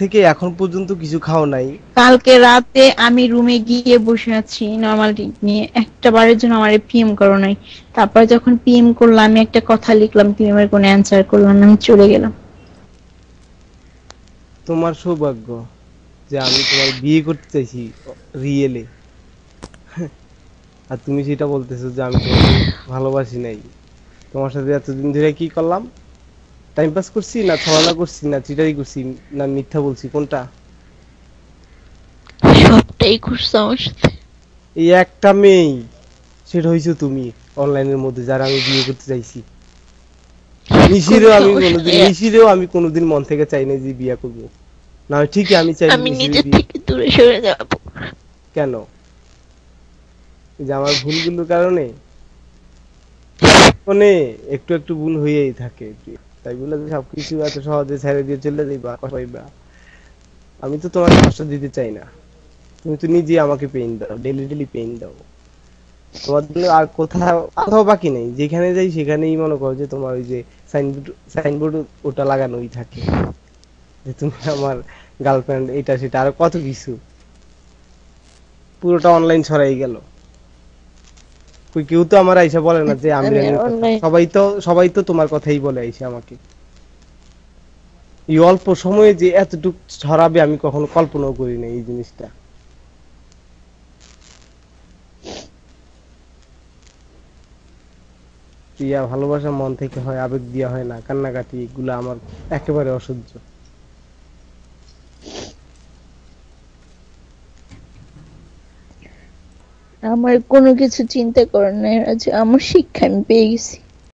থেকে এখন পর্যন্ত কিছু খাও নাই? কালকে রাতে আমি রুমে গিয়ে বসে আছি নর্মাল নিয়ে, একটা বারের জন্য আমার পিএম করো নাই। তারপর যখন পিএম করলাম আমি একটা কথা লিখলাম, পিএম এর কোনো অ্যান্সার করলাম না, আমি চলে গেলাম। তোমার সৌভাগ্য যে আমি তোমার বিয়ে করতে চাইছি রিয়েলে, আর তুমি সেটা বলতেছো যে আমি তোমাকে ভালোবাসি নাই। তোমার সাথে এতদিন ধরে কি করলাম? টাইম পাস করছি, না ছলনা করছি, না চিটারি করছি, না মিথ্যা বলছি, কোনটা? সবটাই করছো আমার সাথে। এই একটা মেয়েই, সেটা হইছো তুমি, অনলাইনের মধ্যে যারা আমি বিয়ে করতে চাইছি। কোনো সমস্যা নেই, নিশিরেও আমি কোনোদিন মন থেকে চাই না যে বিয়ে করবো। না হয় ঠিকই আমি চাইলে আমি নিশিরে নিজের বিয়ে। থেকে দূরে সরে যাব। কেন? এই যে আমার ভুলগুলোর কারণে মানে একটু একটু ভুল হয়েই থাকে, তাই বলে যে সবকিছু এত সহজে ছেড়ে দিয়ে চলে যাইবা, কষ্ট পাইবা? আমি তো তোমাকে কষ্ট দিতে চাই না। তুমি তো নিজে আমাকে পেইন দাও, ডেলি ডেলি পেইন দাও। তোমার জন্য আর কোথাও কোথাও বাকি নেই, যেখানে যাই সেখানেই মনে করো যে তোমার ওই যে সাইনবোর্ড সাইনবোর্ড ওটা লাগানোই থাকে যে তুমি আমার গার্লফ্রেন্ড, এটা সেটা আর কত কিছু। পুরোটা অনলাইন ছড়াই গেল। কই কেউ তো আমার আইসা বলে না যে আমি আর আমিরানের কথা, অনলাইন। সবাই তো তোমার কথাই বলে আইসা আমাকে। এই অল্প সময়ে যে এতটুকু ছড়াবে আমি কখনো কল্পনাও করি না এই জিনিসটা। প্রিয়া ভালোবাসা মন থেকে হয়, আবেগ দিয়া হয় না, কান্নাকাটি এগুলো আমার একেবারে অসহ্য। আমার কোনো কিছু চিন্তা করার নাই, আজ আমার শিক্ষা আমি পেয়ে গেছি।